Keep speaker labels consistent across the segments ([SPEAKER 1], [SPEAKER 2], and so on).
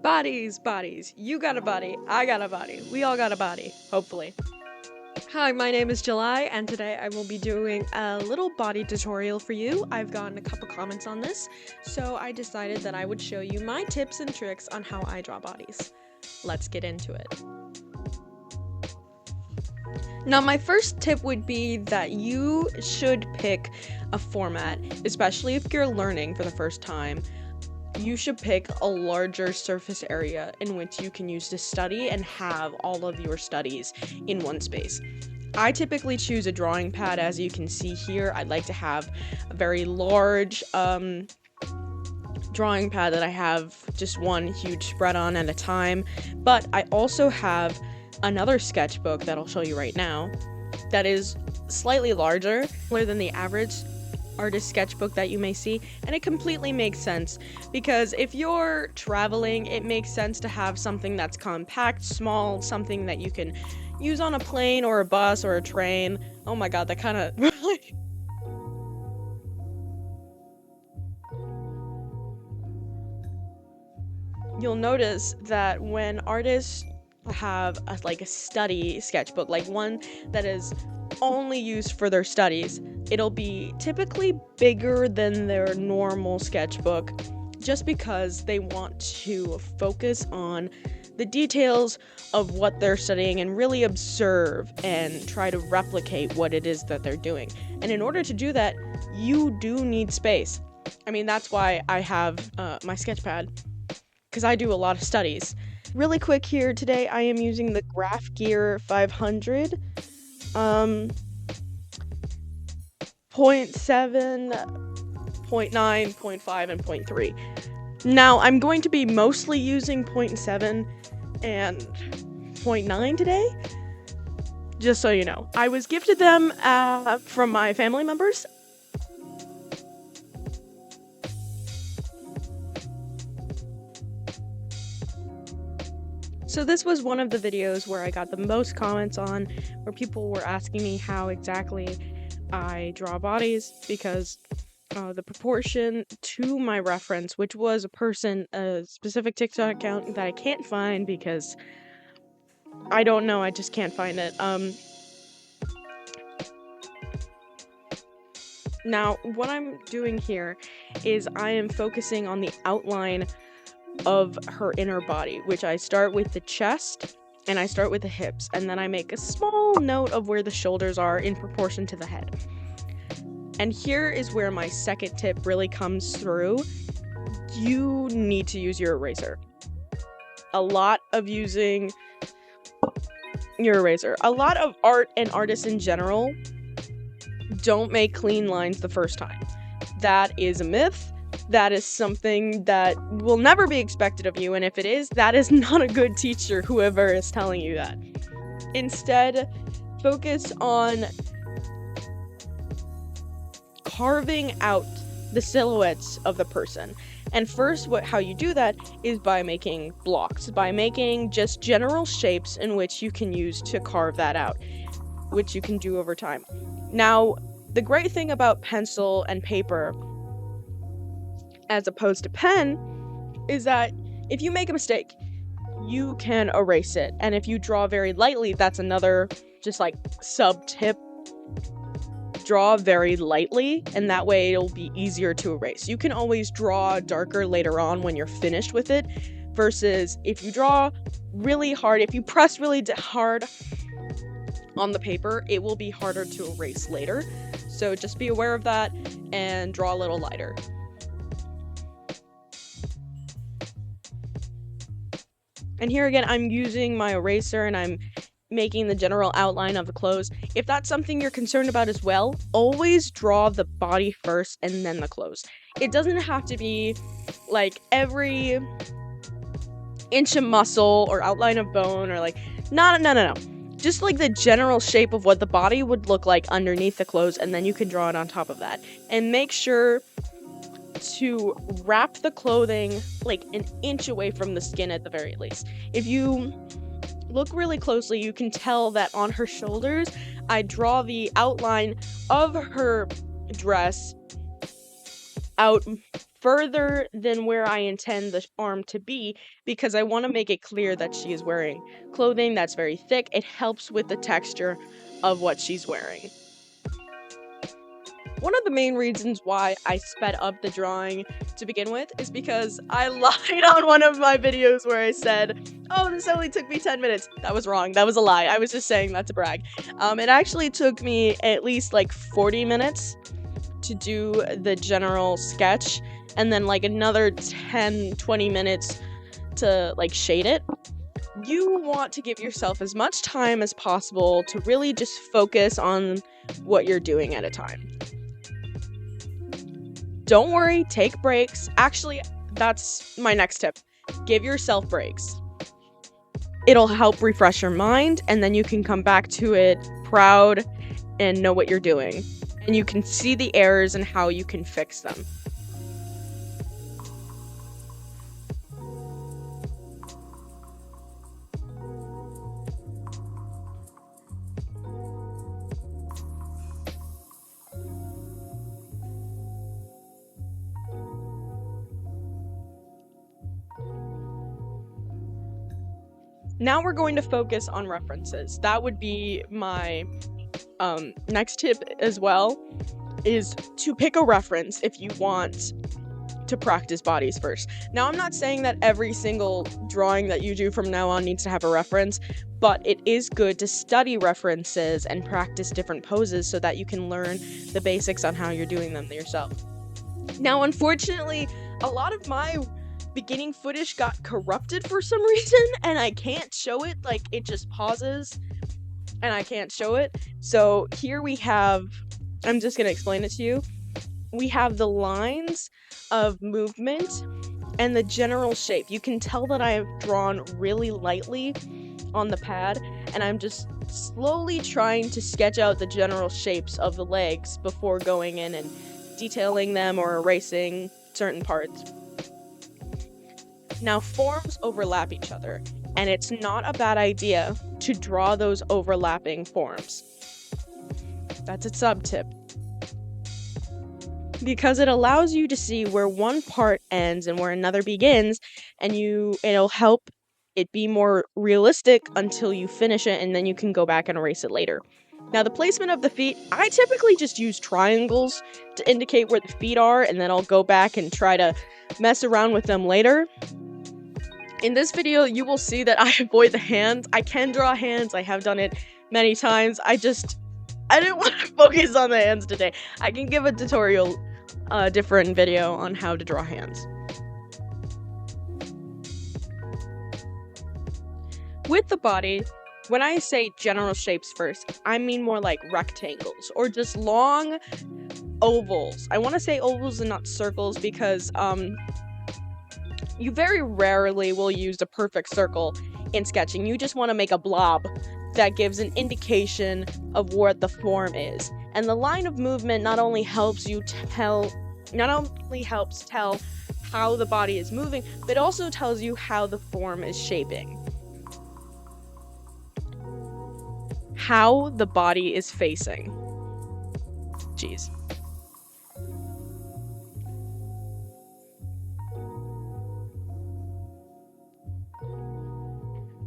[SPEAKER 1] Bodies, bodies. You got a body, I got a body, we all got a body, hopefully. Hi, my name is July, and today I will be doing a little body tutorial for you. I've gotten a couple comments on this, so I decided that I would show you my tips and tricks on how I draw bodies. Let's get into it. Now, my first tip would be that you should pick a format, especially if you're learning for the first time. You should pick a larger surface area in which you can use to study and have all of your studies in one space. I typically choose a drawing pad, as you can see here. I'd like to have a very large drawing pad that I have just one huge spread on at a time, but I also have another sketchbook that I'll show you right now that is slightly larger than the average artist sketchbook that you may see, and it completely makes sense because if you're traveling, it makes sense to have something that's compact, small, something that you can use on a plane or a bus or a train. Oh my god, that kind of You'll notice that when artists have a study sketchbook, like one that is only used for their studies, it'll be typically bigger than their normal sketchbook just because they want to focus on the details of what they're studying and really observe and try to replicate what it is that they're doing. And in order to do that, you do need space. I mean, that's why I have my sketchpad, because I do a lot of studies. Really quick here, today I am using the Graph Gear 500. 0.7, 0.9, 0.5, and 0.3. Now, I'm going to be mostly using 0.7 and 0.9 today, just so you know. I was gifted them from my family members. So this was one of the videos where I got the most comments on, where people were asking me how exactly I draw bodies, because the proportion to my reference, which was a specific TikTok account that I can't find because I don't know, I just can't find it. Now, what I'm doing here is I am focusing on the outline of her inner body, which I start with the chest and I start with the hips, and then I make a small note of where the shoulders are in proportion to the head. And here is where my second tip really comes through. You need to use your eraser. A lot of art and artists in general don't make clean lines the first time. That is a myth. That is something that will never be expected of you, and if it is, that is not a good teacher, whoever is telling you that. Instead, focus on carving out the silhouettes of the person. And first, how you do that is by making blocks, by making just general shapes in which you can use to carve that out, which you can do over time. Now, the great thing about pencil and paper, as opposed to pen, is that if you make a mistake, you can erase it. And if you draw very lightly, that's another just sub tip. Draw very lightly, and that way it'll be easier to erase. You can always draw darker later on when you're finished with it, versus if you draw really hard, if you press really hard on the paper, it will be harder to erase later. So just be aware of that and draw a little lighter. And here again, I'm using my eraser and I'm making the general outline of the clothes. If that's something you're concerned about as well, always draw the body first and then the clothes. It doesn't have to be like every inch of muscle or outline of bone or no. Just like the general shape of what the body would look like underneath the clothes, and then you can draw it on top of that. And make sure to wrap the clothing like an inch away from the skin at the very least. If you look really closely, you can tell that on her shoulders, I draw the outline of her dress out further than where I intend the arm to be, because I want to make it clear that she is wearing clothing that's very thick. It helps with the texture of what she's wearing. One of the main reasons why I sped up the drawing to begin with is because I lied on one of my videos where I said, oh, this only took me 10 minutes. That was wrong. That was a lie. I was just saying that to brag. It actually took me at least like 40 minutes to do the general sketch, and then like another 10-20 minutes to like shade it. You want to give yourself as much time as possible to really just focus on what you're doing at a time. Don't worry, take breaks. Actually, that's my next tip. Give yourself breaks. It'll help refresh your mind, and then you can come back to it proud and know what you're doing. And you can see the errors and how you can fix them. Now we're going to focus on references. That would be my next tip as well, is to pick a reference if you want to practice bodies first. Now, I'm not saying that every single drawing that you do from now on needs to have a reference, but it is good to study references and practice different poses so that you can learn the basics on how you're doing them yourself. Now, unfortunately, a lot of my beginning footage got corrupted for some reason, and I can't show it. Like, it just pauses and I can't show it. So here we have, I'm just gonna explain it to you. We have the lines of movement and the general shape. You can tell that I have drawn really lightly on the pad, and I'm just slowly trying to sketch out the general shapes of the legs before going in and detailing them or erasing certain parts. Now, forms overlap each other, and it's not a bad idea to draw those overlapping forms. That's a sub-tip. Because it allows you to see where one part ends and where another begins, and it'll help it be more realistic until you finish it, and then you can go back and erase it later. Now, the placement of the feet, I typically just use triangles to indicate where the feet are, and then I'll go back and try to mess around with them later. In this video, you will see that I avoid the hands. I can draw hands. I have done it many times. I didn't want to focus on the hands today. I can give a tutorial, different video on how to draw hands. With the body, when I say general shapes first, I mean more like rectangles or just long ovals. I want to say ovals and not circles because, you very rarely will use a perfect circle in sketching. You just want to make a blob that gives an indication of what the form is. And the line of movement not only helps tell how the body is moving, but also tells you how the form is shaping. How the body is facing. Jeez.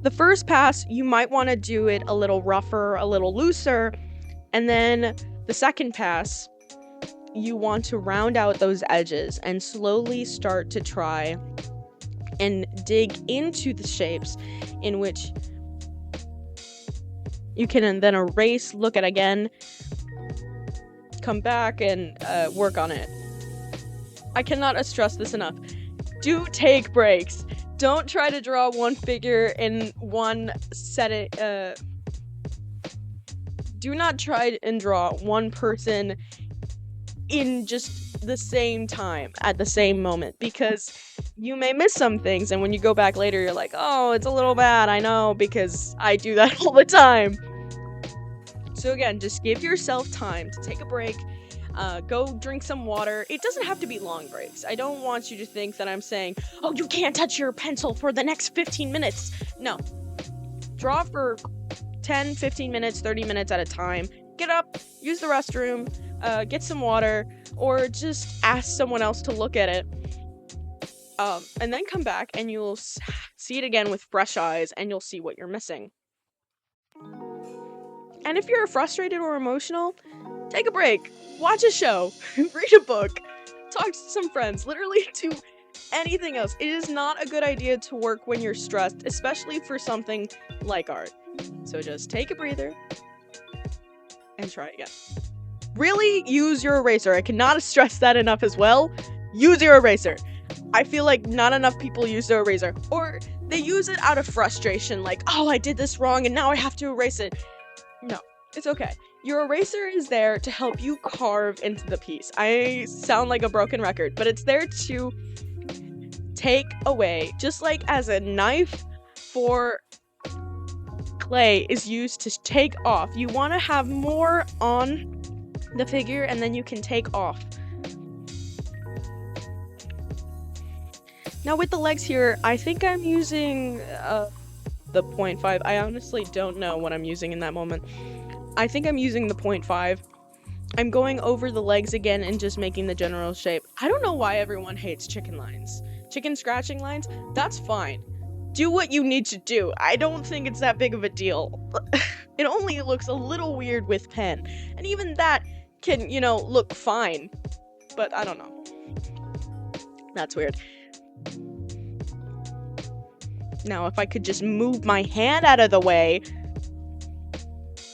[SPEAKER 1] The first pass, you might want to do it a little rougher, a little looser, and then the second pass, you want to round out those edges and slowly start to try and dig into the shapes in which you can then erase, look at again, come back and work on it. I cannot stress this enough. Do take breaks. Don't try to draw one figure in one setting. Do not try and draw one person in just the same time, at the same moment, because you may miss some things, and when you go back later, you're like, oh, it's a little bad, I know, because I do that all the time. So again, just give yourself time to take a break. Go drink some water. It doesn't have to be long breaks. I don't want you to think that I'm saying, oh, you can't touch your pencil for the next 15 minutes. No. Draw for 10, 15 minutes, 30 minutes at a time. Get up, use the restroom, get some water, or just ask someone else to look at it. And then come back and you'll see it again with fresh eyes, and you'll see what you're missing. And if you're frustrated or emotional, take a break, watch a show, read a book, talk to some friends, literally do anything else. It is not a good idea to work when you're stressed, especially for something like art. So just take a breather and try again. Really use your eraser. I cannot stress that enough as well. Use your eraser. I feel like not enough people use their eraser, or they use it out of frustration, like, oh, I did this wrong and now I have to erase it. No, it's okay. Your eraser is there to help you carve into the piece. I sound like a broken record, but it's there to take away, just like as a knife for clay is used to take off. You want to have more on the figure, and then you can take off. Now with the legs here, I think I'm using the 0.5. I honestly don't know what I'm using in that moment. I think I'm using the 0.5. I'm going over the legs again and just making the general shape. I don't know why everyone hates chicken lines. Chicken scratching lines, that's fine. Do what you need to do. I don't think it's that big of a deal. It only looks a little weird with pen. And even that can, look fine. But I don't know. That's weird. Now, if I could just move my hand out of the way.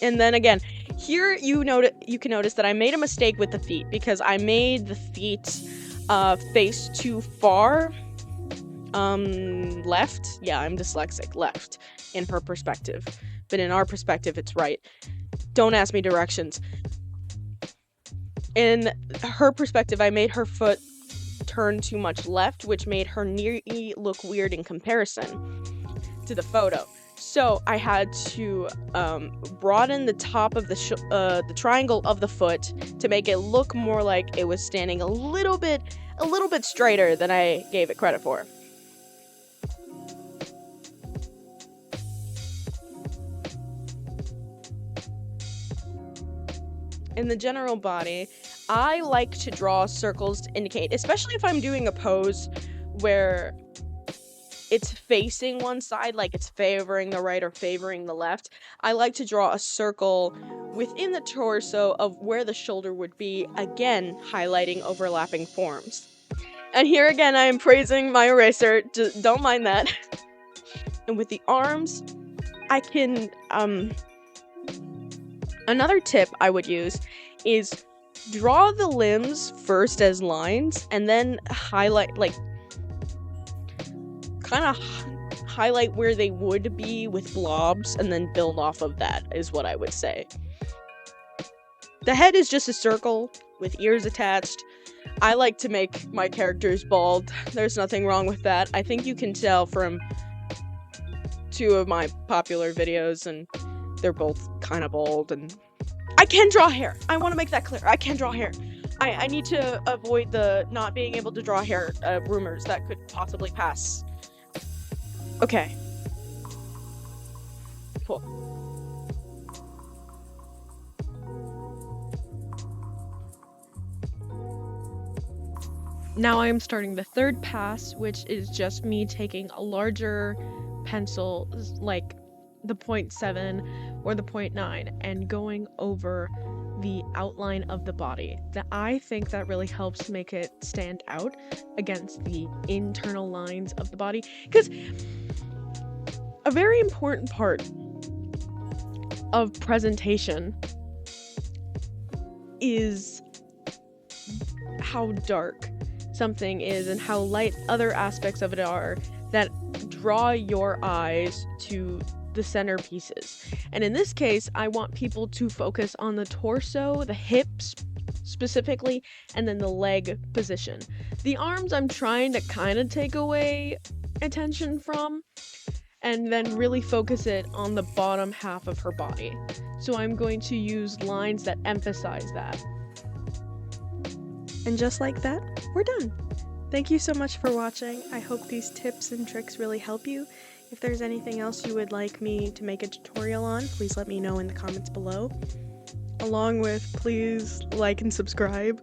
[SPEAKER 1] And then again, here you can notice that I made a mistake with the feet, because I made the feet face too far. Left. Yeah, I'm dyslexic. Left in her perspective. But in our perspective, it's right. Don't ask me directions. In her perspective, I made her foot turn too much left, which made her knee look weird in comparison to the photo. So I had to broaden the top of the triangle of the foot to make it look more like it was standing a little bit straighter than I gave it credit for. In the general body, I like to draw circles to indicate, especially if I'm doing a pose where it's facing one side, like it's favoring the right or favoring the left. I like to draw a circle within the torso of where the shoulder would be, again, highlighting overlapping forms. And here again, I am praising my eraser, don't mind that. And with the arms, I can, another tip I would use is draw the limbs first as lines, and then highlight, highlight where they would be with blobs, and then build off of that, is what I would say. The head is just a circle with ears attached. I like to make my characters bald. There's nothing wrong with that. I think you can tell from 2 of my popular videos, and they're both kind of bald, and I can draw hair. I want to make that clear. I can draw hair. I need to avoid the not being able to draw hair rumors that could possibly pass. Okay. Cool. Now I am starting the third pass, which is just me taking a larger pencil, like the 0.7 or the 0.9, and going over the outline of the body. I think that really helps make it stand out against the internal lines of the body, because a very important part of presentation is how dark something is and how light other aspects of it are that draw your eyes to the centerpieces. And in this case, I want people to focus on the torso, the hips specifically, and then the leg position. The arms I'm trying to kind of take away attention from, and then really focus it on the bottom half of her body. So I'm going to use lines that emphasize that. And just like that, we're done. Thank you so much for watching. I hope these tips and tricks really help you. If there's anything else you would like me to make a tutorial on, please let me know in the comments below. along with please like and subscribe.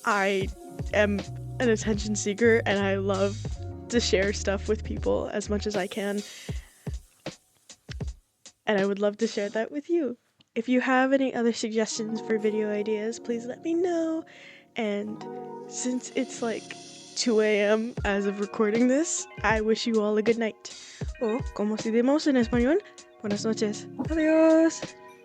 [SPEAKER 1] I am an attention seeker and I love to share stuff with people as much as I can. And I would love to share that with you. If you have any other suggestions for video ideas, please let me know. And since it's like 2 a.m. as of recording this, I wish you all a good night. O, como si decimos en español, buenas noches. Adiós.